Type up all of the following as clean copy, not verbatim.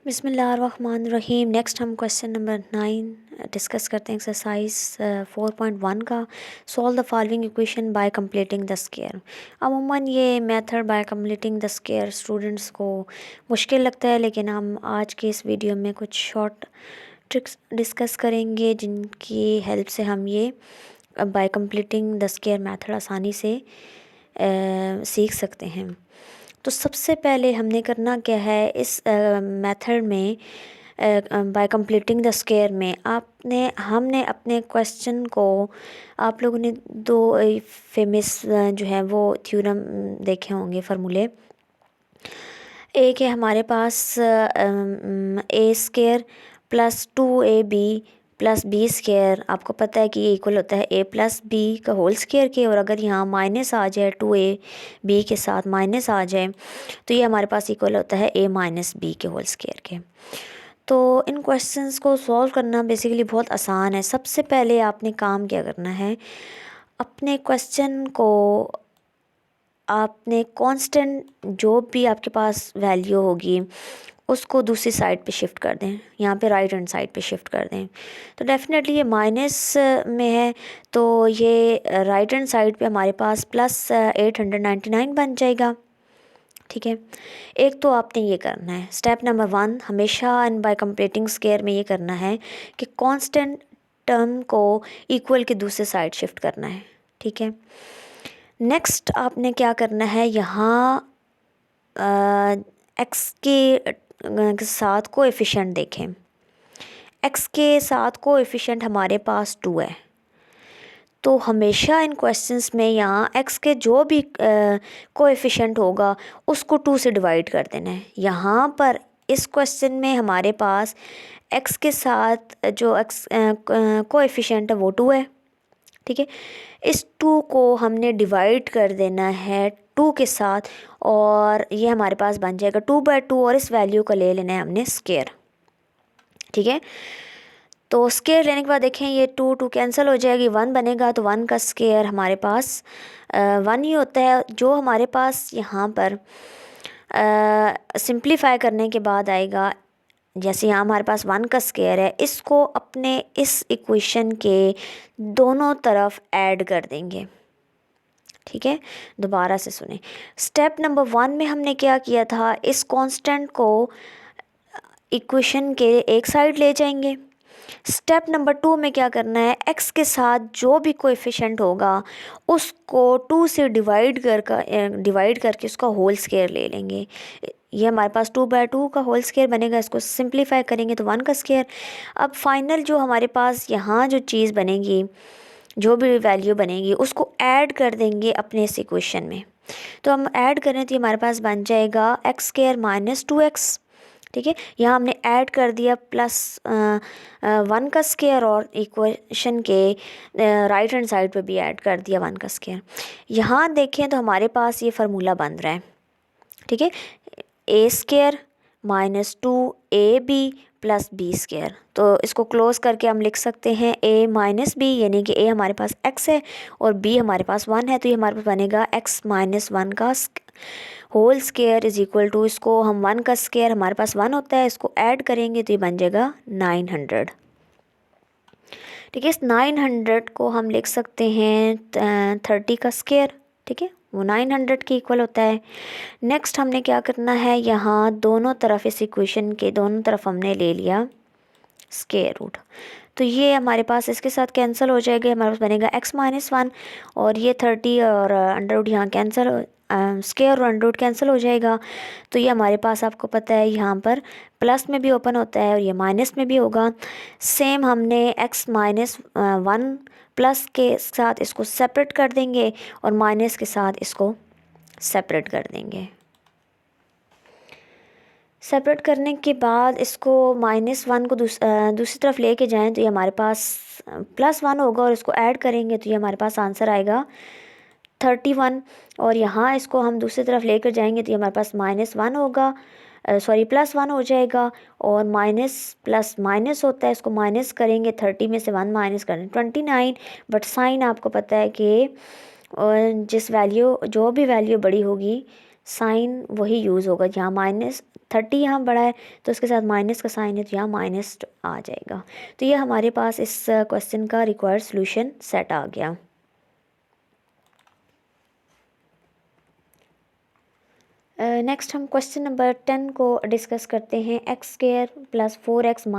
बिस्मिल्लाहिर्रहमानिर्रहीम। नेक्स्ट हम question number 9 discuss करते हैं। एक्सरसाइज 4.1 का solve the following equation bye completing the square. अमूमन ये method by completing the square students को मुश्किल लगता है, लेकिन हम आज के इस वीडियो में कुछ शॉर्ट ट्रिक्स डिस्कस करेंगे जिनकी हेल्प से हम ये bye completing the square method आसानी से सीख सकते हैं। तो सबसे पहले हमने करना क्या है, इस मेथड में बाय कंप्लीटिंग द स्क्वायर में हमने अपने क्वेश्चन को, आप लोगों ने दो फेमस जो है वो थ्योरम देखे होंगे, फार्मूले। एक है हमारे पास a square plus 2ab plus b square. आपको पता है कि ये इक्वल होता है ए प्लस बी का होल स्क्वायर के, और अगर यहाँ माइनस आ जाए 2ab के साथ माइनस आ जाए तो ये हमारे पास इक्वल होता है ए माइनस बी के होल स्क्वायर के। तो इन क्वेश्चंस को सॉल्व करना बेसिकली बहुत आसान है। सबसे पहले आपने काम क्या करना है, अपने क्वेश्चन को आपने कांस्टेंट जो भी आपके पास वैल्यू होगी उसको दूसरी साइड पे शिफ्ट कर दें, यहाँ पे राइट हैंड साइड पे शिफ्ट कर दें। तो डेफिनेटली ये माइनस में है, तो ये राइट हैंड साइड पे हमारे पास प्लस 899 बन जाएगा। ठीक है, एक तो आपने ये करना है स्टेप नंबर 1, हमेशा इन बाय कंप्लीटिंग स्क्वायर में ये करना है कि कांस्टेंट टर्म को इक्वल के दूसरे साइड शिफ्ट करना है। ठीक है, नेक्स्ट आपने क्या करना है, यहाँ एक्स के साथ कोएफिशिएंट देखें। एक्स के साथ कोएफिशिएंट हमारे पास 2 है, तो हमेशा इन क्वेश्चंस में यहाँ एक्स के जो भी कोएफिशिएंट होगा उसको 2 से डिवाइड कर देना है। यहाँ पर इस क्वेश्चन में हमारे पास एक्स के साथ जो एक्स कोएफिशिएंट है वो 2 है। ठीक है, इस 2 को हमने डिवाइड कर देना है 2 के साथ, और ये हमारे पास बन जाएगा 2/2, और इस वैल्यू का ले लेना है हमने स्क्वायर। ठीक है, तो स्क्वायर लेने के बाद देखें ये 2 कैंसिल हो जाएगी, 1 बनेगा, तो 1 का स्क्वायर हमारे पास 1 ही होता है। जो हमारे पास यहाँ पर सिंप्लीफाई करने के बाद आएगा, जैसे यहाँ हमारे पास 1 का स्क्वायर है, इसको अपने इस इक्वेशन के दोनों तरफ ऐड कर देंगे। ठीक है, दोबारा से सुने। स्टेप नंबर 1 में हमने क्या किया था, इस कांस्टेंट को इक्वेशन के एक साइड ले जाएंगे। स्टेप नंबर 2 में क्या करना है, एक्स के साथ जो भी कोएफिशिएंट होगा उसको 2 से डिवाइड करके उसका होल स्क्वायर ले लेंगे। ये हमारे पास 2/2 का होल स्क्वायर बनेगा, इसको सिंप्लीफाई करेंगे तो 1 का स्क्वायर। अब फाइनल जो हमारे पास यहाँ जो चीज़ बनेगी, जो भी वैल्यू बनेगी उसको ऐड कर देंगे अपने इस इक्वेशन में। तो हम ऐड करें तो हमारे पास बन जाएगा एक्स स्क्वायर माइनस 2x। ठीक है, यहाँ हमने ऐड कर दिया प्लस 1 का स्क्वायर, और इक्वेशन के राइट हैंड साइड पे भी ऐड कर दिया 1 का स्क्वायर। यहाँ देखें तो हमारे पास ये फार्मूला बन रहा है। ठीक है, a square minus 2ab plus b square. तो इसको क्लोज करके हम लिख सकते हैं a माइनस बी, यानी कि a हमारे पास x है और b हमारे पास 1 है, तो ये हमारे पास बनेगा x माइनस 1 का whole square is equal to, इसको हम 1 का स्क्वायर हमारे पास 1 होता है, इसको ऐड करेंगे तो ये बन जाएगा 900। ठीक है, इस 900 को हम लिख सकते हैं 30 का स्क्वायर। ठीक है, वो 900 के इक्वल होता है। नेक्स्ट हमने क्या करना है, यहाँ दोनों तरफ इस इक्वेशन के दोनों तरफ हमने ले लिया स्क्वायर रूट, तो ये हमारे पास इसके साथ कैंसिल हो जाएगा, हमारे पास बनेगा x माइनस 1, और ये 30 और अंडर रूट यहाँ कैंसिल, स्क्वायर और अंडर रूट कैंसिल हो जाएगा। तो ये हमारे पास आपको पता है यहाँ पर प्लस में भी ओपन होता है और ये माइनस में भी होगा। सेम हमने x माइनस 1 प्लस के साथ इसको सेपरेट कर देंगे और माइनस के साथ इसको सेपरेट कर देंगे। सेपरेट करने के बाद इसको -1 को दूसरी तरफ लेके जाएं तो ये हमारे पास +1 होगा, और इसको ऐड करेंगे तो ये हमारे पास आंसर आएगा 31। और यहाँ इसको हम दूसरी तरफ लेकर जाएंगे तो ये हमारे पास -1 होगा, सॉरी +1 हो जाएगा, और माइनस प्लस माइनस होता है, इसको माइनस करेंगे 30 में से 1 माइनस करें 29। बट साइन आपको पता है कि जिस वैल्यू जो भी वैल्यू बड़ी होगी साइन वही यूज़ होगा, जहाँ -30 यहाँ बड़ा है तो उसके साथ माइनस का साइन है तो यहाँ माइनस आ जाएगा। तो ये हमारे पास इस क्वेश्चन का रिक्वायर्ड सॉल्यूशन सेट आ गया। नेक्स्ट हम क्वेश्चन नंबर 10 को डिस्कस करते हैं। x² + 4x -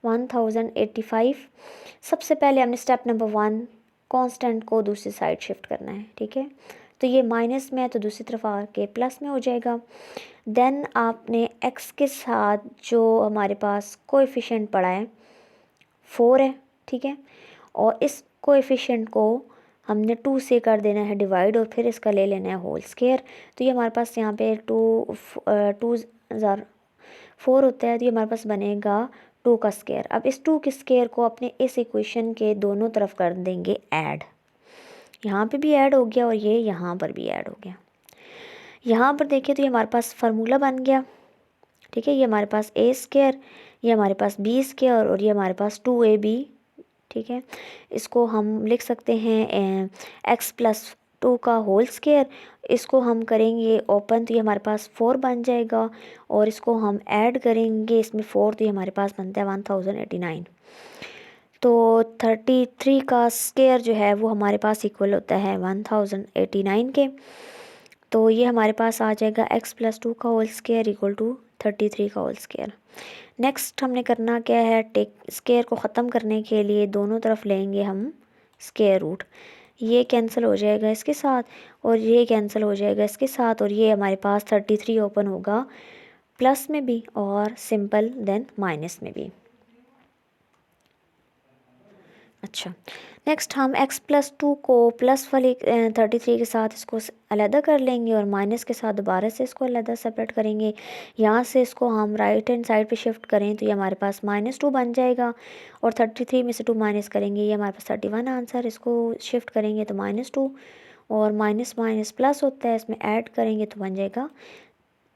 1085। सबसे पहले हमने स्टेप नंबर 1 कांस्टेंट को दूसरी साइड शिफ्ट करना है, ठीक है। तो ये माइनस में है तो दूसरी तरफ आके प्लस में हो जाएगा। देन आपने x के साथ जो हमारे पास कोएफिशिएंट पड़ा है 4 है, ठीक है, और इस कोएफिशिएंट को हमने 2 से कर देना है डिवाइड और फिर इसका ले लेना है होल स्क्वायर। तो ये हमारे पास यहाँ पे 4 होता है तो ये हमारे पास बनेगा 2 का स्क्वायर। अब इस 2 के स्क्वायर को अपने इस इक्वेशन के दोनों तरफ कर देंगे ऐड। यहाँ पे भी ऐड हो गया और ये यहाँ पर भी ऐड हो गया। यहाँ पर देखिए तो ये हमारे पास फार्मूला बन गया, ठीक है। ये हमारे पास a², ये हमारे पास b² और ये हमारे पास 2ab, ठीक है। इसको हम लिख सकते हैं x + 2 का होल स्क्वायर। इसको हम करेंगे ओपन तो ये हमारे पास 4 बन जाएगा और इसको हम ऐड करेंगे इसमें 4 तो ये हमारे पास बनता है 1089। तो 33 का स्क्वायर जो है वो हमारे पास इक्वल होता है 1089 के। तो ये हमारे पास आ जाएगा x + 2 का होल स्क्वायर इक्वल टू 33 का होल स्क्वायर। नेक्स्ट हमने करना क्या है, टेक स्क्वायर को ख़त्म करने के लिए दोनों तरफ लेंगे हम स्क्वायर रूट। ये कैंसिल हो जाएगा इसके साथ और ये कैंसिल हो जाएगा इसके साथ और ये हमारे पास 33 ओपन होगा प्लस में भी और सिंपल देन माइनस में भी। अच्छा, नेक्स्ट हम x + 2 को प्लस वाली 33 के साथ इसको अलहदा कर लेंगे और माइनस के साथ दोबारा से इसको अलहदा सेपरेट करेंगे। यहाँ से इसको हम राइट हैंड साइड पे शिफ्ट करें तो ये हमारे पास -2 बन जाएगा और 33 में से 2 माइनस करेंगे ये हमारे पास 31 आंसर। इसको शिफ्ट करेंगे तो -2 और माइनस माइनस प्लस होता है, इसमें ऐड करेंगे तो बन जाएगा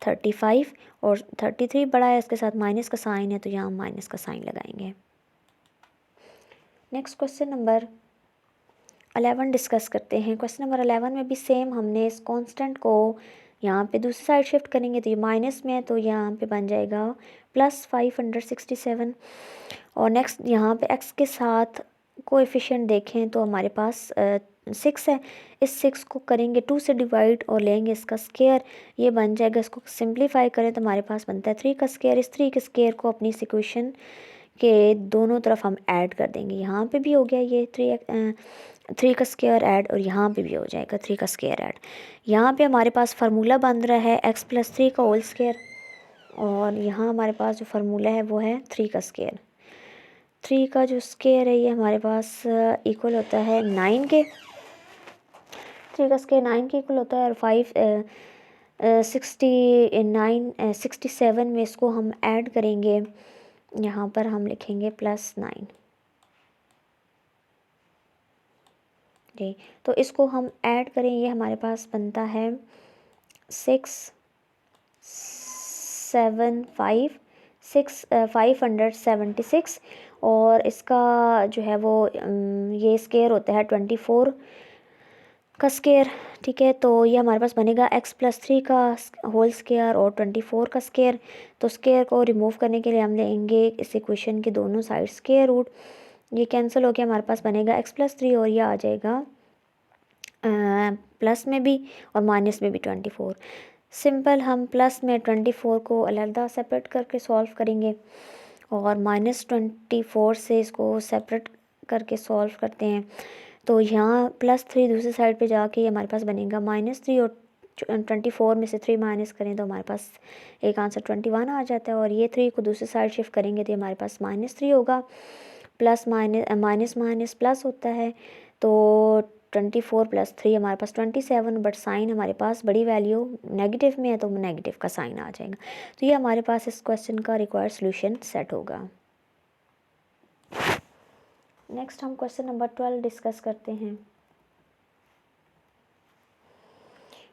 35 और 33 बड़ा है इसके साथ माइनस का साइन है तो यहाँ माइनस का साइन लगाएंगे। नेक्स्ट क्वेश्चन नंबर 11 डिस्कस करते हैं। क्वेश्चन नंबर 11 में भी सेम हमने इस कांस्टेंट को यहाँ पे दूसरी साइड शिफ्ट करेंगे तो ये माइनस में है तो यहाँ पे बन जाएगा +567। और नेक्स्ट यहाँ पे x के साथ कोएफिशिएंट देखें तो हमारे पास 6 है। इस 6 को करेंगे 2 से डिवाइड और लेंगे इसका स्क्वायर, ये बन जाएगा। इसको सिंप्लीफाई करें तो हमारे पास बनता है 3 का स्क्वायर। इस 3 के स्क्वायर को अपनी इस इक्वेशन के दोनों तरफ हम ऐड कर देंगे। यहाँ पे भी हो गया ये 3 का स्क्वायर ऐड और यहाँ पे भी हो जाएगा 3 का स्क्वायर ऐड। यहाँ पे हमारे पास फार्मूला बन रहा है x + 3 का होल स्क्वायर और यहाँ हमारे पास जो फार्मूला है वो है 3 का स्क्वायर। 3 का जो स्क्वायर है ये हमारे पास इक्वल होता है 9 के। 3 का स्क्वायर 9 के इक्वल होता है और 67 में इसको हम ऐड करेंगे। यहाँ पर हम लिखेंगे +9 जी। तो इसको हम ऐड करें ये हमारे पास बनता है 576 और इसका जो है वो ये स्क्वायर होता है 24 का स्क्वायर, ठीक है। तो ये हमारे पास बनेगा x + 3 का होल स्क्वायर और 24 का स्क्वायर। तो स्क्वायर को रिमूव करने के लिए हम लेंगे इस इक्वेशन के दोनों साइड स्क्वायर रूट। ये कैंसिल हो गया, हमारे पास बनेगा x + 3 और ये आ जाएगा प्लस में भी और माइनस में भी 24। सिंपल हम प्लस में 24 को अलग सेपरेट करके सॉल्व करेंगे और -24 से इसको सेपरेट करके सॉल्व करते हैं। तो यहाँ +3 दूसरी साइड पे जाके ये हमारे पास बनेगा -3 और 24 में से 3 माइनस करें तो हमारे पास एक आंसर 21 आ जाता है। और ये 3 को दूसरी साइड शिफ्ट करेंगे तो हमारे पास -3 होगा, प्लस माइनस माइनस प्लस होता है तो 24 + 3 हमारे पास 27। बट साइन हमारे पास बड़ी वैल्यू नेगेटिव में है तो नेगेटिव का साइन आ जाएगा। तो ये हमारे पास इस क्वेश्चन का रिक्वायर्ड सॉल्यूशन सेट होगा। नेक्स्ट हम क्वेश्चन नंबर 12 डिस्कस करते हैं।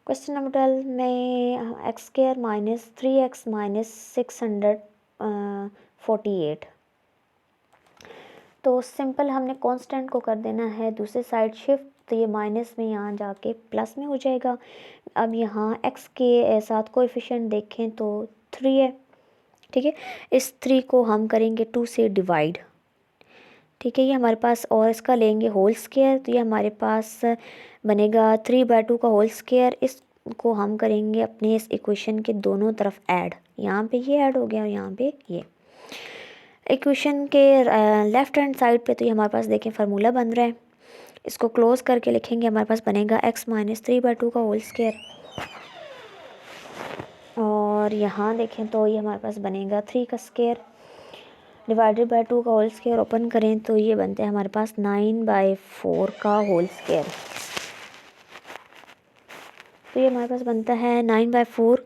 क्वेश्चन नंबर 12 में x² - 3x - 648। तो सिंपल हमने कांस्टेंट को कर देना है दूसरे साइड शिफ्ट तो ये माइनस में यहाँ जाके प्लस में हो जाएगा। अब यहाँ x के साथ कोएफिशिएंट देखें तो 3 है, ठीक है। इस 3 को हम करेंगे 2 से डिवाइड, ठीक है। ये हमारे पास, और इसका लेंगे होल स्क्वायर, तो ये हमारे पास बनेगा 3/2 का होल स्क्वायर। इसको हम करेंगे अपने इस इक्वेशन के दोनों तरफ ऐड। यहाँ पे ये ऐड हो गया और यहाँ पे ये। इक्वेशन के लेफ़्ट हैंड साइड पे तो ये हमारे पास देखें फार्मूला बन रहा है। इसको क्लोज करके लिखेंगे, हमारे पास बनेगा x माइनस 3/2 का होल स्क्वायर। और यहाँ देखें तो ये हमारे पास बनेगा 3 का स्क्वायर डिवाइडेड बाय 2 का होल स्क्वायर। ओपन करें तो ये बनते हैं हमारे पास 9/4 का होल स्क्वायर। तो ये हमारे पास बनता है 9/4।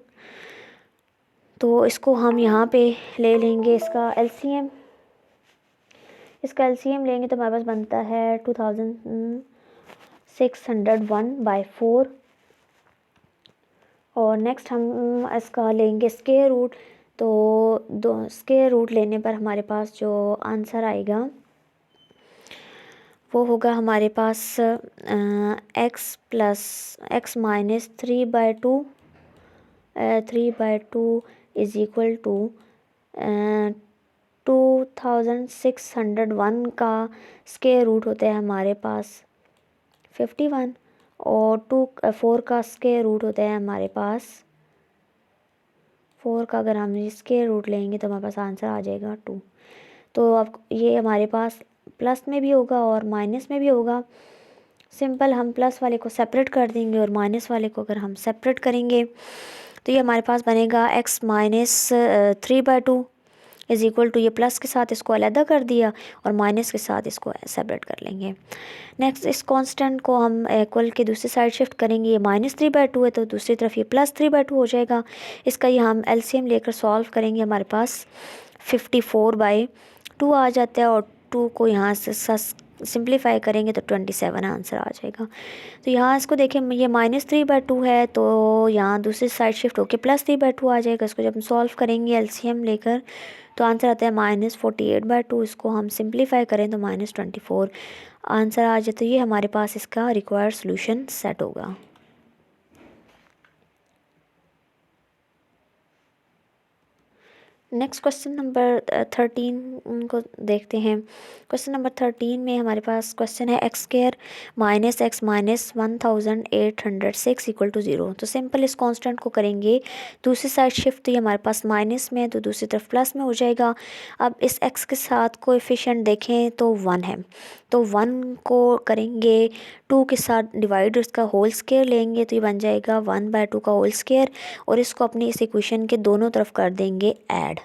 तो इसको हम यहाँ पे ले लेंगे इसका एलसीएम। इसका एलसीएम लेंगे तो हमारे पास बनता है 2601/4। और नेक्स्ट हम इसका लेंगे स्क्वायर रूट। तो दो स्क्वायर रूट लेने पर हमारे पास जो आंसर आएगा वो होगा हमारे पास x minus 3/2 is equal to 2601 का स्क्वायर रूट होता है हमारे पास 51, और 4 का स्क्वायर रूट होता है हमारे पास 4 का अगर हम स्क्वायर रूट लेंगे तो हमारे पास आंसर आ जाएगा 2। तो अब ये हमारे पास प्लस में भी होगा और माइनस में भी होगा। सिंपल हम प्लस वाले को सेपरेट कर देंगे और माइनस वाले को अगर हम सेपरेट करेंगे तो ये हमारे पास बनेगा x minus 3/2 is equal to, ये प्लस के साथ इसको अलग कर दिया और माइनस के साथ इसको सेपरेट कर लेंगे। नेक्स्ट इस कांस्टेंट को हम इक्वल के दूसरी साइड शिफ्ट करेंगे। ये माइनस 3/2 है तो दूसरी तरफ ये प्लस 3/2 हो जाएगा। इसका ये हम एलसीएम लेकर सॉल्व करेंगे, हमारे पास 54/2 आ जाता है, और 2 को यहाँ से सिंप्लीफाई करेंगे तो 27 आंसर आ जाएगा। तो यहाँ इसको देखें, ये माइनस 3/2 है तो यहाँ दूसरी साइड शिफ्ट होकर प्लस 3/2 आ जाएगा। इसको जब हम सॉल्व करेंगे एलसीएम लेकर तो आंसर आता है -48/2। इसको हम सिंप्लीफाई करें तो -24 आंसर आ जाए। तो ये हमारे पास इसका रिक्वायर्ड सॉल्यूशन सेट होगा। नेक्स्ट क्वेश्चन नंबर 13 को देखते हैं। क्वेश्चन नंबर 13 में हमारे पास क्वेश्चन है x² minus x minus 1806 equal to 0। तो सिंपल इस कांस्टेंट को करेंगे दूसरी साइड शिफ्ट, तो ये हमारे पास माइनस में तो दूसरी तरफ प्लस में हो जाएगा। अब इस x के साथ कोएफिशिएंट देखें तो 1 है, तो 1 को करेंगे 2 के साथ डिवाइड, इसका होल स्क्वायर लेंगे तो ये बन जाएगा 1/2 का होल स्क्वायर, और इसको अपनी इस इक्वेशन के दोनों तरफ कर देंगे ऐड।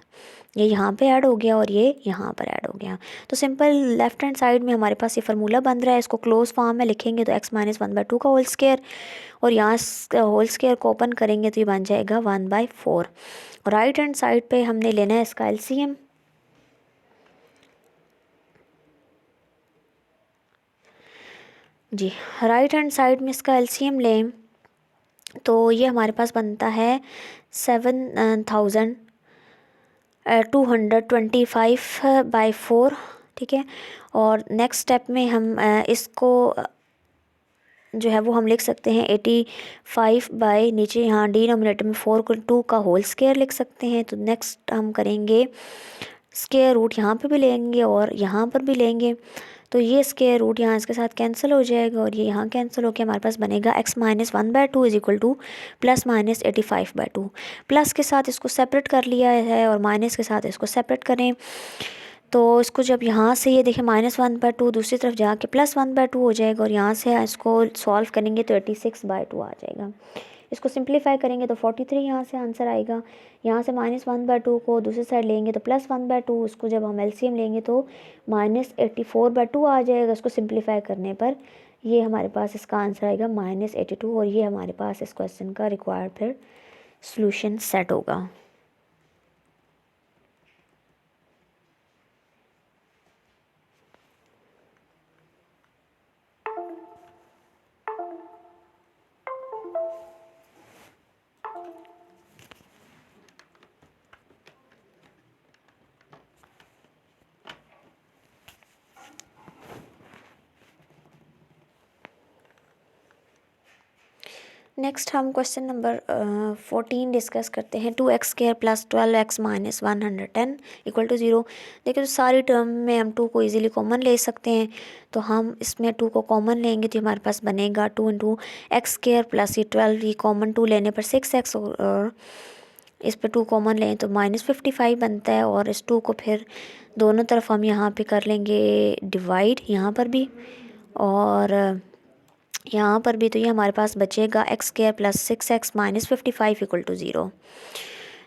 ये यहाँ पे ऐड हो गया और ये यहाँ पर ऐड हो गया। तो सिंपल लेफ्ट हैंड साइड में हमारे पास ये फार्मूला बन रहा है, इसको क्लोज फॉर्म में लिखेंगे तो x माइनस 1/2 का होल स्क्वायर, और यहाँ होल स्क्वायर को ओपन करेंगे तो ये बन जाएगा 1/4। राइट हैंड साइड पे हमने लेना है इसका एलसीएम। जी, राइट हैंड साइड में इसका एलसीएम लें तो ये हमारे पास बनता है 7225/4, ठीक है। और नेक्स्ट स्टेप में हम इसको जो है वो हम लिख सकते हैं 85 बाई नीचे यहाँ डिनोमिनेटर में 4 को 2 का होल स्क्वायर लिख सकते हैं। तो नेक्स्ट हम करेंगे स्क्वायर रूट, यहाँ पे भी लेंगे और यहाँ पर भी लेंगे, तो ये स्क्वायर रूट यहाँ इसके साथ कैंसिल हो जाएगा और ये यहाँ कैंसिल होकर हमारे पास बनेगा x minus 1/2 is equal two plus minus 85/2। Plus के साथ इसको सेपरेट कर लिया है और माइनस के साथ इसको सेपरेट करें, तो इसको जब यहाँ से ये देखें -1/2 दूसरी तरफ जाके +1/2 हो जाएगा, और यहाँ से इसको सॉल्व करेंगे तो 86/2 आ जाएगा। इसको सिंप्लीफाई करेंगे तो 43 यहाँ से आंसर आएगा। यहाँ से -1/2 को दूसरी साइड लेंगे तो +1/2, उसको जब हम एलसीएम लेंगे तो -84/2 आ जाएगा। इसको सिंप्लीफाई करने पर ये हमारे पास इसका आंसर आएगा -82, और ये हमारे पास इस क्वेश्चन का रिक्वायर्ड फिर सॉल्यूशन सेट होगा। नेक्स्ट हम क्वेश्चन नंबर 14 डिस्कस करते हैं। 2x² plus 12x minus 110 equal to 0। देखिए तो सारी टर्म में हम 2 को इजीली कॉमन ले सकते हैं, तो हम इसमें 2 को कॉमन लेंगे तो हमारे पास बनेगा 2 इंटू x² प्लस ये 12, ये कॉमन 2 लेने पर 6x, और इस पर 2 कॉमन लें तो -55 बनता है। और इस 2 को फिर दोनों तरफ हम यहाँ पे कर लेंगे डिवाइड, यहाँ पर भी और यहाँ पर भी। तो ये हमारे पास बचेगा x² plus 6x minus 55 equal to 0।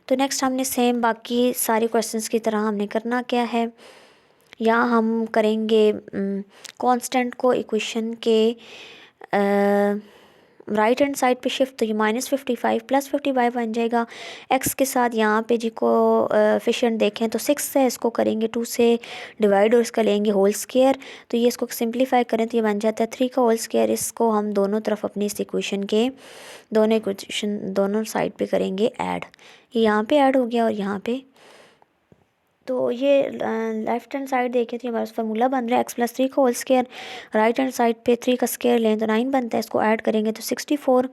तो नेक्स्ट हमने सेम बाकी सारे क्वेश्चंस की तरह हमने करना क्या है, यहाँ हम करेंगे कांस्टेंट को इक्वेशन के राइट हैंड साइड पे शिफ्ट, तो ये -55 प्लस 55 बन जाएगा। x के साथ यहाँ पे जी को एफिशिएंट देखें तो 6 है, इसको करेंगे 2 से डिवाइड और इसका लेंगे होल स्क्वायर, तो ये इसको सिंप्लीफाई करें तो ये बन जाता है 3 का होल स्क्वायर। इसको हम दोनों तरफ अपनी इस इक्वेशन के दोनों साइड पे करेंगे ऐड, ये यहाँ पे ऐड हो गया और यहाँ पे। तो ये लेफ्ट हैंड साइड देखें तो हमारा फार्मूला बन रहा है x प्लस 3 का whole square, right hand side पे 3 का स्क्वायर लें तो 9 बनता है, इसको ऐड करेंगे तो 64,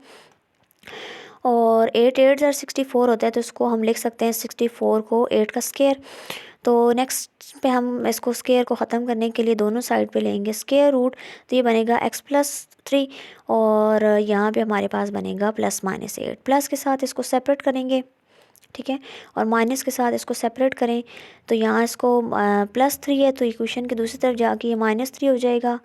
और 8 8 64 होता है, तो इसको हम लिख सकते हैं 64 को 8 का स्क्वायर। तो नेक्स्ट पे हम इसको स्क्वायर को ख़त्म करने के लिए दोनों साइड पे लेंगे स्क्वायर रूट, तो ये बनेगा x प्लस 3, और यहाँ पे हमारे पास बनेगा प्लस -8। प्लस के साथ इसको सेपरेट करेंगे, ठीक है, और माइनस के साथ इसको सेपरेट करें तो यहाँ इसको +3 है तो इक्वेशन के दूसरी तरफ जाके ये -3 हो जाएगा।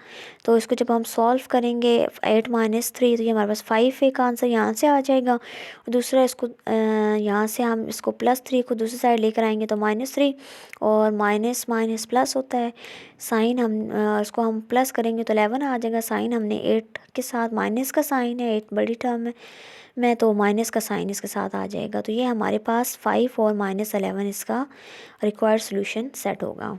तो इसको जब हम सॉल्व करेंगे 8 - 3 तो ये हमारे पास 5 एक आंसर यहाँ से आ जाएगा। और दूसरा इसको यहाँ से हम इसको +3 को दूसरी साइड लेकर आएंगे तो -3, और माइनस माइनस प्लस होता है, साइन हम इसको हम प्लस करेंगे तो 11 आ जाएगा। साइन हमने 8 के साथ, माइनस का साइन है 8 बड़ी टर्म है में, तो माइनस का साइन इसके साथ आ जाएगा। तो ये हमारे पास 5 और -11 इसका रिक्वायर्ड सॉल्यूशन सेट होगा।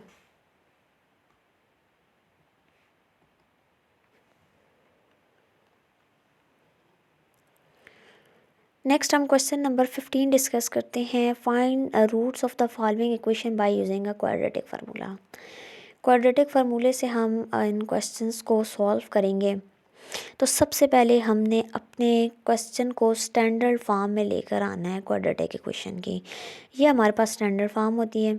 नेक्स्ट हम क्वेश्चन नंबर 15 डिस्कस करते हैं। Find roots of the following equation by using a quadratic formula. Quadratic फार्मूले से हम इन क्वेश्चंस को सॉल्व करेंगे। तो सबसे पहले हमने अपने क्वेश्चन को स्टैंडर्ड फॉर्म में लेकर आना है क्वाड्रेटिक इक्वेशन की। ये हमारे पास स्टैंडर्ड फॉर्म होती है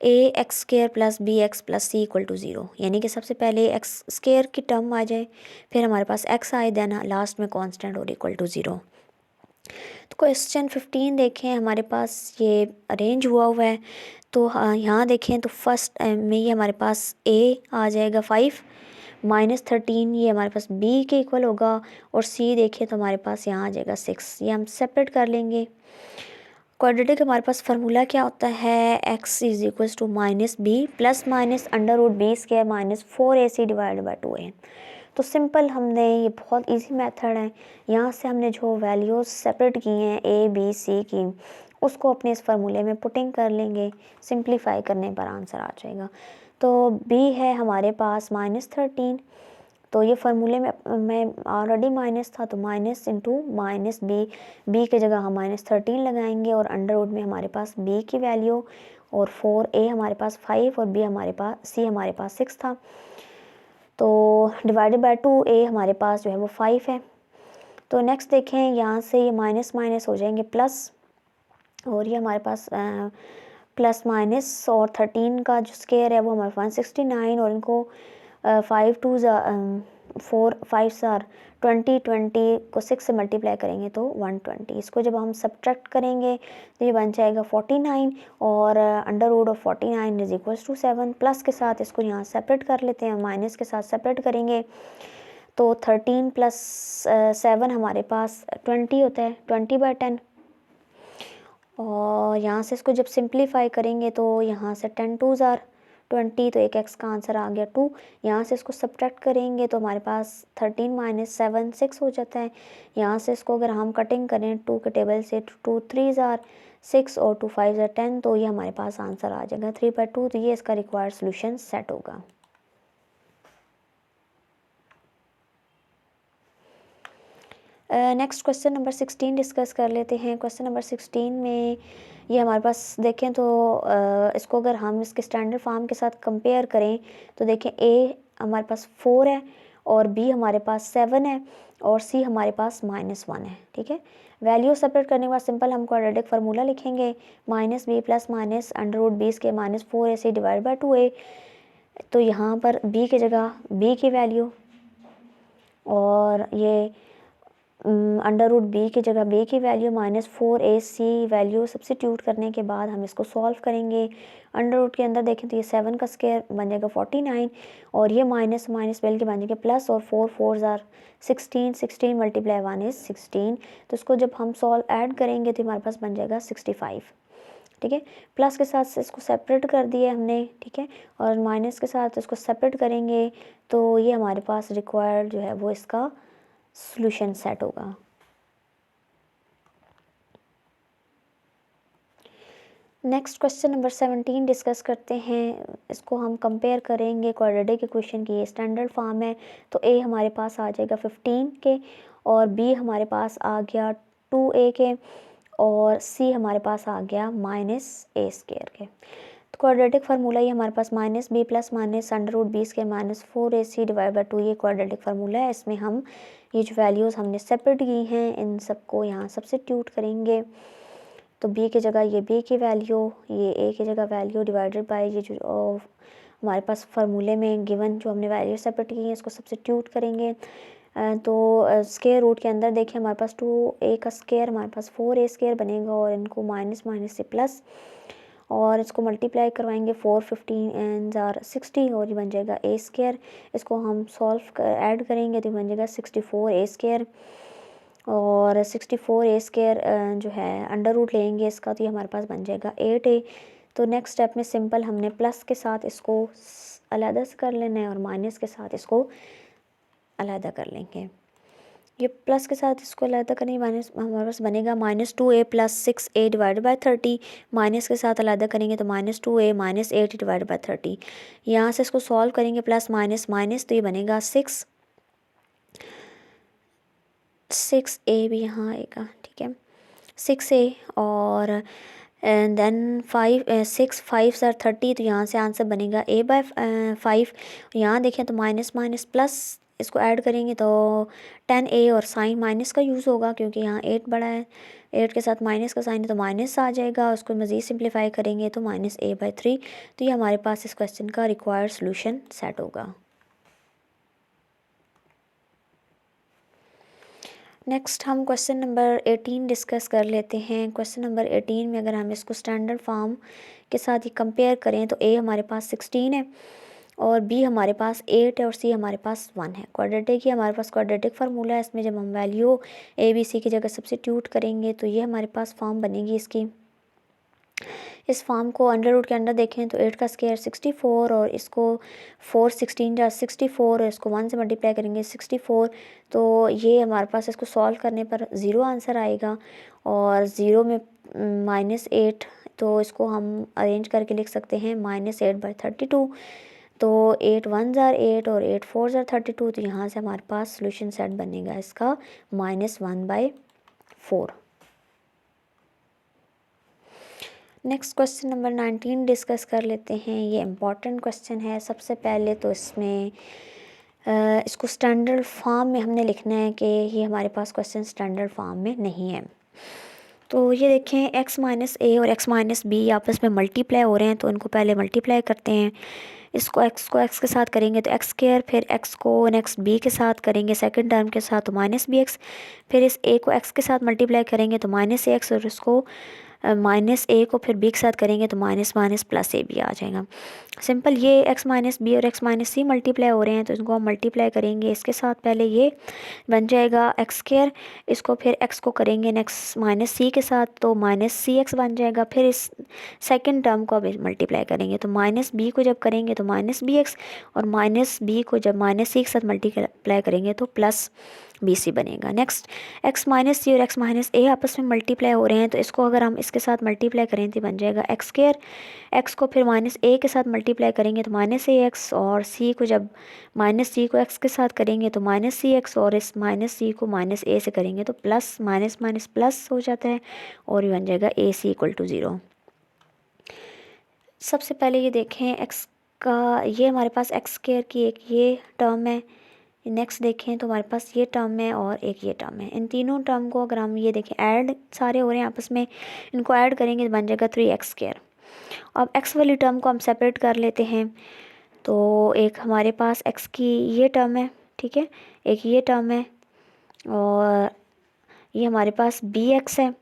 ax² plus bx plus c equal to 0, यानी कि सबसे पहले x² की टर्म आ जाए, फिर हमारे पास x आए, देन लास्ट में कांस्टेंट और इक्वल टू 0। तो क्वेश्चन 15 देखें, हमारे पास ये अरेंज हुआ हुआ है। तो यहाँ देखें तो फर्स्ट में ये हमारे पास a आ जाएगा 5, -13 ये हमारे पास b के इक्वल होगा, और c देखें तो हमारे पास यहाँ आ जाएगा 6। ये हम सेपरेट कर लेंगे। क्वाड्रेटिक हमारे पास फार्मूला क्या होता है, x is equals to -b plus minus √b² -4ac divide by 2a। तो सिंपल हमने, ये बहुत इजी मेथड है, यहाँ से हमने जो वैल्यूज़ सेपरेट की हैं a b c की, उसको अपने इस फार्मूले में पुटिंग कर लेंगे, सिंप्लीफाई करने पर आंसर आ जाएगा। तो b है हमारे पास -13, तो ये फार्मूले में ऑलरेडी माइनस था, तो माइनस इंटू माइनस बी की जगह हम -13 लगाएंगे, और अंडर रूट में हमारे पास b की वैल्यू, और 4a हमारे पास 5 और b हमारे पास c हमारे पास 6 था। तो डिवाइडेड बाय 2a हमारे पास जो है वो 5 है। तो नेक्स्ट देखें, यहाँ से ये माइनस माइनस हो जाएंगे प्लस, और ये हमारे पास प्लस माइनस, और 13 का जो स्क्वायर है वो हमारे पास 169, और इनको 5 2 4 5 20 20 को 6 से मल्टीप्लाई करेंगे तो 120। इसको जब हम सब्ट्रैक्ट करेंगे तो ये बन जाएगा 49, और under root of 49 is equals to 7। Plus के साथ इसको यहाँ सेपरेट कर लेते हैं, माइनस के साथ सेपरेट करेंगे तो 13 प्लस 7 हमारे पास 20 होता है, 20/10। और यहाँ से इसको जब सिंप्लीफाई करेंगे तो यहाँ से 10 2 20, तो एक x का आंसर आ गया 2। यहाँ से इसको सब्ट्रैक्ट करेंगे तो हमारे पास 13 - 7 6 हो जाता है। यहाँ से इसको अगर हम कटिंग करें 2 के टेबल से, 2 3 6 और 2 5 10, तो ये हमारे पास आंसर आ जाएगा 3/2। तो ये इसका रिक्वायर्ड सोल्यूशन सेट होगा। नेक्स्ट क्वेश्चन नंबर 16 डिस्कस कर लेते हैं। क्वेश्चन नंबर 16 में ये हमारे पास देखें तो इसको अगर हम इसके स्टैंडर्ड फॉर्म के साथ कंपेयर करें तो देखें a हमारे पास 4 है, और बी हमारे पास 7 है और सी हमारे पास -1 है। ठीक है, वैल्यू सेपरेट करने के बाद सिंपल हम क्वाड्रेटिक फार्मूला लिखेंगे, -b प्लस माइनस √b के -4ac डिवाइड बाई 2a। तो यहाँ पर b की जगह b की वैल्यू और ये √b की जगह b की वैल्यू -4ac वैल्यू सब्सिट्यूट करने के बाद हम इसको सॉल्व करेंगे। अंडर के अंदर देखें तो ये 7 का स्क्वायर बन जाएगा 49 और ये माइनस माइनस बल्कि बन जाएगा प्लस, और 4 4 आर 16, 16 मल्टीप्लाई 1 इज़ 16। तो इसको जब हम सॉल्व ऐड करेंगे तो हमारे पास बन जाएगा 65। ठीक है, प्लस के साथ इसको सेपरेट कर दिया हमने। ठीक है, और माइनस के साथ इसको सेपरेट करेंगे तो ये हमारे पास रिक्वायर्ड जो है वो इसका सॉल्यूशन सेट होगा। नेक्स्ट क्वेश्चन नंबर 17 डिस्कस करते हैं। इसको हम कंपेयर करेंगे क्वाड्रेटिक इक्वेशन की, ये स्टैंडर्ड फॉर्म है। तो ए हमारे पास आ जाएगा 15 के और बी हमारे पास आ गया 2a के और सी हमारे पास आ गया -a² के। तो क्वाड्रेटिक फार्मूला ये हमारे पास -b प्लस माइनस √b के -4ac डिवाइड बाई 2 ये क्वाड्रेटिक फार्मूला है। इसमें हम ये जो वैल्यूज़ हमने सेपरेट की हैं इन सबको यहाँ सब्सिट्यूट करेंगे। तो b की जगह ये b की वैल्यू, ये a की जगह वैल्यू डिवाइडेड बाय ये जो हमारे पास फार्मूले में गिवन जो हमने वैल्यू सेपरेट की है इसको सब्सिट्यूट करेंगे। तो स्क्वायर रूट के अंदर देखिए हमारे पास 2a का स्क्वायर हमारे पास 4a² बनेगा और इनको माइनस माइनस से प्लस और इसको मल्टीप्लाई करवाएंगे 4 15 एंड 60 और ये बन जाएगा a²। इसको हम सॉल्व ऐड करेंगे तो बन जाएगा 64a² और 64a² जो है अंडर रूट लेंगे इसका तो ये हमारे पास बन जाएगा 8a। तो नेक्स्ट स्टेप में सिंपल हमने प्लस के साथ इसको अलहदा से कर लेना है और माइनस के साथ इसको अलहदा कर लेंगे। ये प्लस के साथ इसको अलहदा करने माइनस हमारे पास बनेगा -2a plus 6a divide by 30। Minus के साथ अलहदा करेंगे तो -2a माइनस 8 डिवाइड बाई 30। यहाँ से इसको सॉल्व करेंगे प्लस माइनस माइनस तो ये बनेगा 6a भी यहाँ आएगा। ठीक है, 6a और एंड देन 6 5 30 तो यहाँ से आंसर बनेगा a/5। यहाँ देखें तो माइनस माइनस प्लस इसको ऐड करेंगे तो 10a और साइन माइनस का यूज़ होगा क्योंकि यहाँ 8 बड़ा है, 8 के साथ माइनस का साइन है तो माइनस आ जाएगा। उसको मज़ीद सिंप्लीफाई करेंगे तो -a/3। तो ये हमारे पास इस क्वेश्चन का रिक्वायर्ड सोल्यूशन सेट होगा। नेक्स्ट हम क्वेश्चन नंबर 18 डिस्कस कर लेते हैं। क्वेश्चन नंबर 18 में अगर हम इसको स्टैंडर्ड फॉर्म के साथ ही कंपेयर करें तो a हमारे पास 16 है और b हमारे पास 8 है और c हमारे पास 1 है। क्वाड्रेटिक ही हमारे पास क्वाड्रेटिक फार्मूला है। इसमें जब हम वैल्यू a b c की जगह सब्सिट्यूट करेंगे तो ये हमारे पास फॉर्म बनेगी इसकी। इस फॉर्म को अंडर रूट के अंदर देखें तो 8 का स्क्वायर 64 और इसको 4 16 64 और इसको 1 से मल्टीप्लाई करेंगे 64। तो ये हमारे पास इसको सॉल्व करने पर 0 आंसर आएगा और 0 में -8 तो इसको हम अरेंज करके लिख सकते हैं -8/32। तो 8 1 ज़ार 8 और 8 4 ज़ार 32। तो यहाँ से हमारे पास सोल्यूशन सेट बनेगा इसका -1/4। नेक्स्ट क्वेश्चन नंबर 19 डिस्कस कर लेते हैं। ये इम्पॉर्टेंट क्वेश्चन है। सबसे पहले तो इसमें इसको स्टैंडर्ड फॉर्म में हमने लिखना है कि ये हमारे पास क्वेश्चन स्टैंडर्ड फॉर्म में नहीं है। तो ये देखें x माइनस a और x माइनस बी आपस में मल्टीप्लाई हो रहे हैं तो इनको पहले मल्टीप्लाई करते हैं। इसको x के साथ करेंगे तो x², फिर x को नेक्स्ट b के साथ करेंगे सेकंड टर्म के साथ तो -bx, फिर इस a को x के साथ मल्टीप्लाई करेंगे तो -ax और इसको -a को फिर b के साथ करेंगे तो माइनस माइनस प्लस a भी आ जाएगा। सिंपल ये x माइनस बी और x माइनस सी मल्टीप्लाई हो रहे हैं तो इसको हम मल्टीप्लाई करेंगे इसके साथ। पहले ये बन जाएगा x², इसको फिर x को करेंगे नेक्स्ट माइनस सी के साथ तो -cx बन जाएगा। फिर इस सेकंड टर्म को अब मल्टीप्लाई करेंगे तो -b को जब करेंगे तो -bx और -b को जब -c के साथ मल्टीप्लाई करेंगे तो +bc बनेगा। नेक्स्ट x माइनस सी और x माइनस a आपस में मल्टीप्लाई हो रहे हैं तो इसको अगर हम इसके साथ मल्टीप्लाई करें तो बन जाएगा x²। x को फिर -a के साथ मल्टीप्लाई करेंगे तो -ax और c को जब -c को x के साथ करेंगे तो -cx और इस -c को -a से करेंगे तो प्लस माइनस माइनस प्लस हो जाता है और ये बन जाएगा ac = 0। सबसे पहले ये देखें x का ये हमारे पास x² की एक ये टर्म है, नेक्स्ट देखें तो हमारे पास ये टर्म है और एक ये टर्म है। इन तीनों टर्म को अगर हम ये देखें ऐड सारे हो रहे हैं आपस में, इनको ऐड करेंगे तो बन जाएगा 3x²। अब x वाली टर्म को हम सेपरेट कर लेते हैं। तो एक हमारे पास x की ये टर्म है, ठीक है, एक ये टर्म है और ये हमारे पास bx है।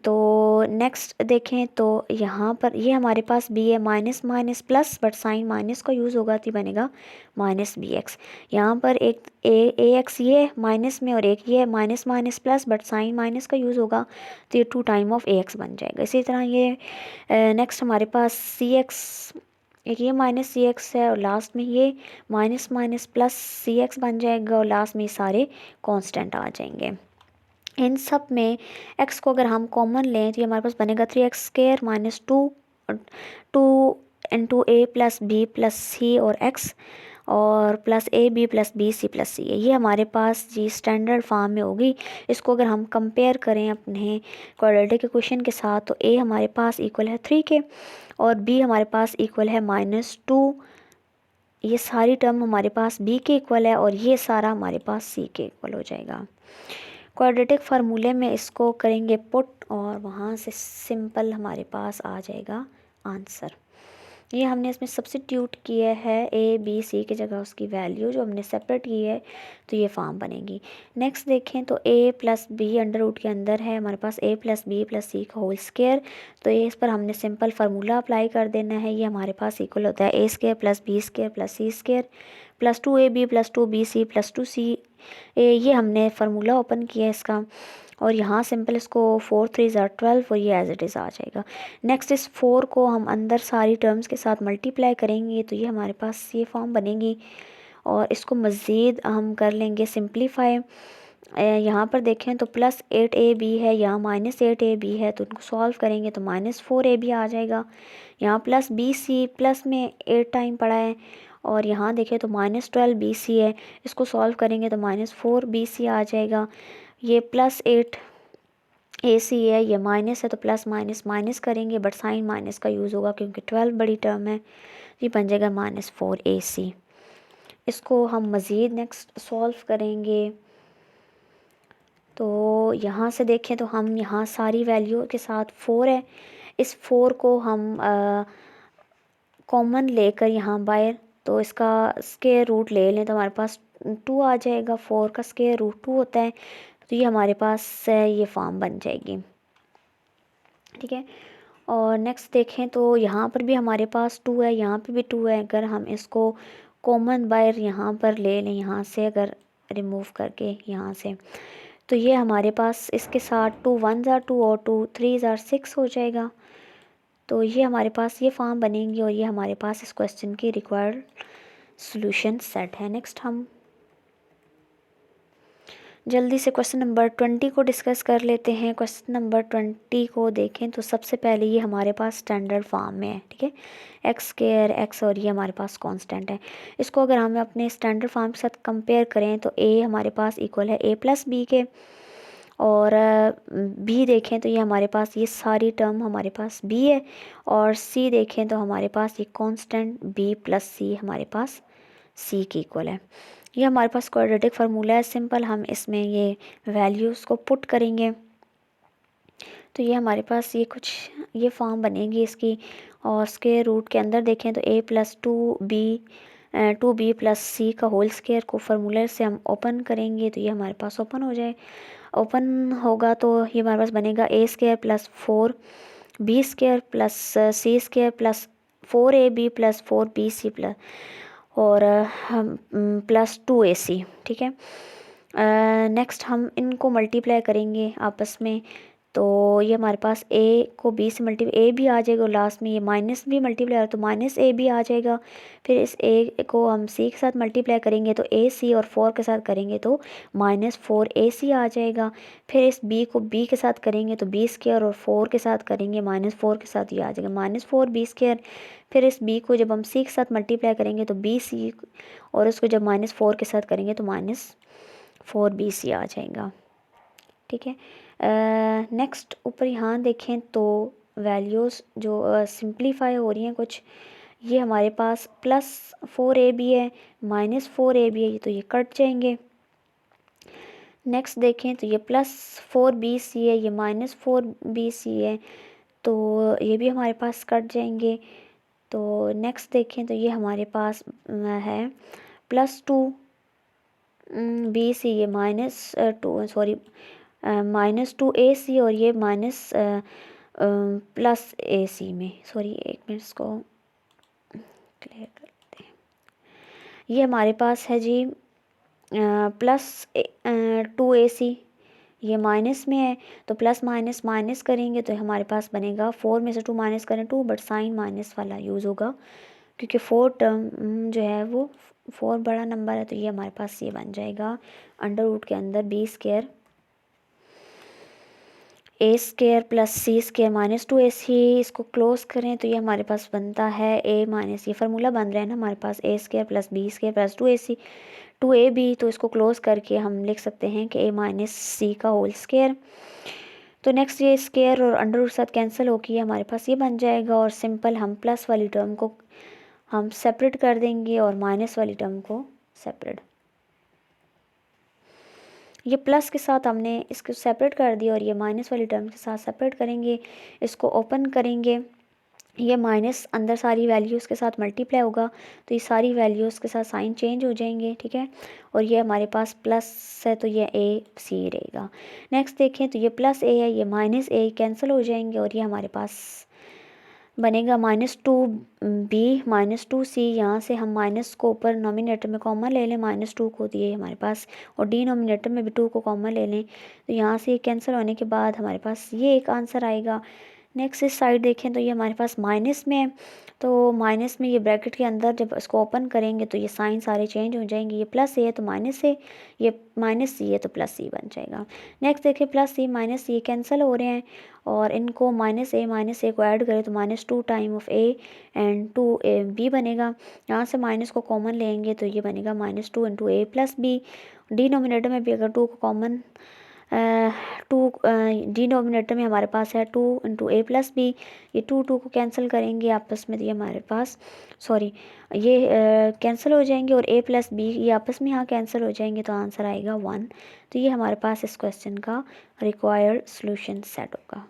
तो नेक्स्ट देखें तो यहाँ पर ये हमारे पास b है, minus minus plus, but sign minus का यूज़ होगा तो बनेगा माइनस bx। यहाँ पर एक ax ये माइनस में और एक ये minus minus plus, but sign minus का यूज़ होगा तो ये 2 टाइम ऑफ ax बन जाएगा। इसी तरह ये नेक्स्ट हमारे पास cx, एक ये माइनस cx है और लास्ट में ये माइनस माइनस प्लस cx बन जाएगा और लास्ट में सारे कांस्टेंट आ जाएंगे। इन सब में x को अगर हम कॉमन लें तो ये हमारे पास बनेगा 3x² minus 2 into a plus B plus c और x और plus a b plus b c plus c है। ये हमारे पास जी स्टैंडर्ड फॉर्म में होगी। इसको अगर हम कंपेयर करें अपने क्वाड्रेटिक इक्वेशन के साथ तो a हमारे पास इक्वल है 3 के और b हमारे पास इक्वल है -2। ये सारी टर्म हमारे पास b के इक्वल है और ये सारा हमारे पास c के इक्वल हो जाएगा। क्वाड्रेटिक फार्मूले में इसको करेंगे पुट और वहाँ से सिंपल हमारे पास आ जाएगा आंसर। ये हमने इसमें सब्स्टिट्यूट किया है ए बी सी की जगह उसकी वैल्यू जो हमने सेपरेट की है तो ये फॉर्म बनेगी। नेक्स्ट देखें तो a plus B under root के अंदर है हमारे पास a plus B plus C का होल स्क्वायर। तो ये इस पर हमने सिंपल फार्मूला अप्लाई कर देना है। ये हमारे पास इक्वल होता है a² plus b² plus c² plus 2ab plus 2bc plus 2c। ये हमने फार्मूला ओपन किया इसका और यहाँ सिंपल इसको 4 3 12 और ये एज इट इज़ आ जाएगा। नेक्स्ट इस 4 को हम अंदर सारी टर्म्स के साथ मल्टीप्लाई करेंगे तो ये हमारे पास ये फॉर्म बनेगी और इसको मज़ीद हम कर लेंगे सिंप्लीफाई। यहाँ पर देखें तो प्लस 8ab है, यहाँ -8ab है तो उनको सॉल्व करेंगे तो -4ab आ जाएगा। यहाँ प्लस bc प्लस में 8 टाइम पड़ा है और यहाँ देखें तो -12bc है, इसको सॉल्व करेंगे तो -4bc आ जाएगा। ये +8 ac है, ये माइनस है तो प्लस माइनस माइनस करेंगे बट साइन माइनस का यूज़ होगा क्योंकि 12 बड़ी टर्म है। ये बन जाएगा -4ac। इसको हम मज़ीद नेक्स्ट सॉल्व करेंगे तो यहाँ से देखें तो हम यहाँ सारी वैल्यू के साथ 4 है, इस 4 को हम कॉमन लेकर यहाँ बाहर तो इसका स्क्वायर रूट ले लें तो हमारे पास 2 आ जाएगा। 4 का स्क्वायर रूट 2 होता है तो ये हमारे पास ये फॉर्म बन जाएगी, ठीक है। और नेक्स्ट देखें तो यहाँ पर भी हमारे पास 2 है, यहाँ पे भी 2 है। अगर हम इसको कॉमन बाहर यहाँ पर ले लें, यहाँ से अगर रिमूव करके यहाँ से तो ये हमारे पास इसके साथ 2 1 ज़ार 2 और 2 3 ज़ार 6 हो जाएगा। तो ये हमारे पास ये फॉर्म बनेंगी और ये हमारे पास इस क्वेश्चन की रिक्वायर्ड सॉल्यूशन सेट है। नेक्स्ट हम जल्दी से क्वेश्चन नंबर 20 को डिस्कस कर लेते हैं। क्वेश्चन नंबर 20 को देखें तो सबसे पहले ये हमारे पास स्टैंडर्ड फॉर्म में है, ठीक है, x² x और ये हमारे पास कांस्टेंट है। इसको अगर हम अपने स्टैंडर्ड फॉर्म के साथ कंपेयर करें तो a हमारे पास इक्वल है a प्लस बी के और b देखें तो ये हमारे पास ये सारी टर्म हमारे पास b है और c देखें तो हमारे पास ये कांस्टेंट b प्लस c हमारे पास c के इक्वल है। ये हमारे पास क्वाड्रेटिक फार्मूला है सिंपल, हम इसमें ये वैल्यूज़ को पुट करेंगे तो ये हमारे पास ये कुछ ये फॉर्म बनेगी इसकी। और स्क्वायर रूट के अंदर देखें तो a plus 2b plus C का होल स्क्वायर को फार्मूले से हम ओपन करेंगे तो ये हमारे पास ओपन हो जाए, ओपन होगा तो ये हमारे पास बनेगा a² plus 4b² plus c² plus 4ab plus 4bc plus और प्लस 2ac, ठीक है। नेक्स्ट हम इनको मल्टीप्लाई करेंगे आपस में तो ये हमारे पास a को b से मल्टीप्लाई a भी आ जाएगा और लास्ट में ये माइनस भी मल्टीप्लाई है तो माइनस a भी आ जाएगा। फिर इस a को हम c के साथ मल्टीप्लाई करेंगे तो ac और 4 के साथ करेंगे तो -4ac आ जाएगा। फिर इस b को b के साथ करेंगे तो b² और 4 के साथ करेंगे -4 के साथ ये आ जाएगा -4b²। फिर इस b को जब हम c के साथ मल्टीप्लाई करेंगे तो bc और उसको जब -4 के साथ करेंगे तो -4bc आ जाएगा, ठीक है। नेक्स्ट ऊपर यहाँ देखें तो वैल्यूज़ जो सिंप्लीफाई हो रही हैं कुछ, ये हमारे पास +4ab है, -4ab है, तो ये कट जाएंगे। नेक्स्ट देखें तो ये +4bc है, ये -4bc है, तो ये भी हमारे पास कट जाएंगे। तो नेक्स्ट देखें तो ये हमारे पास है +2bc, ये -2 और ये माइनस +ac में, सॉरी एक मिनट इसको क्लियर करते हैं। ये हमारे पास है जी +2ac, ये माइनस में है, तो प्लस माइनस माइनस करेंगे तो हमारे पास बनेगा 4 में से 2 माइनस करें 2, बट साइन माइनस वाला यूज़ होगा क्योंकि 4 टर्म जो है वो 4 बड़ा नंबर है, तो ये हमारे पास ये बन जाएगा अंडर रूट के अंदर b² a² plus c² -2ac। इसको क्लोज करें तो ये हमारे पास बनता है a माइनस, ये फार्मूला बन रहा है ना हमारे पास a² plus b² plus 2ac 2ab, तो इसको क्लोज करके हम लिख सकते हैं कि a माइनस c का होल स्क्वायर। तो नेक्स्ट ये स्क्वायर और अंडर रूट साथ कैंसिल होकर हमारे पास ये बन जाएगा, और सिंपल हम प्लस वाली टर्म को हम सेपरेट कर देंगे और माइनस वाली टर्म को सेपरेट। ये प्लस के साथ हमने इसको सेपरेट कर दिया और ये माइनस वाली टर्म के साथ सेपरेट करेंगे। इसको ओपन करेंगे, ये माइनस अंदर सारी वैल्यूज़ के साथ मल्टीप्लाई होगा, तो ये सारी वैल्यूज़ के साथ साइन चेंज हो जाएंगे, ठीक है। और ये हमारे पास प्लस है तो ये ac रहेगा। नेक्स्ट देखें तो ये +a है, ये -a कैंसिल हो जाएंगे और ये हमारे पास बनेगा -2b -2c। यहाँ से हम माइनस को ऊपर नोमिनेटर में कॉमन ले लें, -2 को दिए हमारे पास, और डिनोमिनेटर में भी 2 को कॉमन ले लें, तो यहाँ से कैंसिल होने के बाद हमारे पास ये एक आंसर आएगा। नेक्स्ट इस साइड देखें तो ये हमारे पास माइनस में है, तो माइनस में ये ब्रैकेट के अंदर जब इसको ओपन करेंगे तो ये साइन सारे चेंज हो जाएंगे, ये +a है तो -a, ये -c है तो +c बन जाएगा। नेक्स्ट देखिए +c -c कैंसिल हो रहे हैं, और इनको -a को ऐड करें तो -2 time of a and 2b बनेगा। यहाँ से माइनस को कॉमन लेंगे तो ये बनेगा -2 × a + b। डिनोमिनेटर में भी अगर 2 को कॉमन 2 डिनोमिनेटर में हमारे पास है 2 × a + b, ये 2 को कैंसिल करेंगे आपस में, तो ये हमारे पास सॉरी ये कैंसिल हो जाएंगे, और a + b ये आपस में यहाँ कैंसिल हो जाएंगे, तो आंसर आएगा 1। तो ये हमारे पास इस क्वेश्चन का रिक्वायर्ड सॉल्यूशन सेट होगा।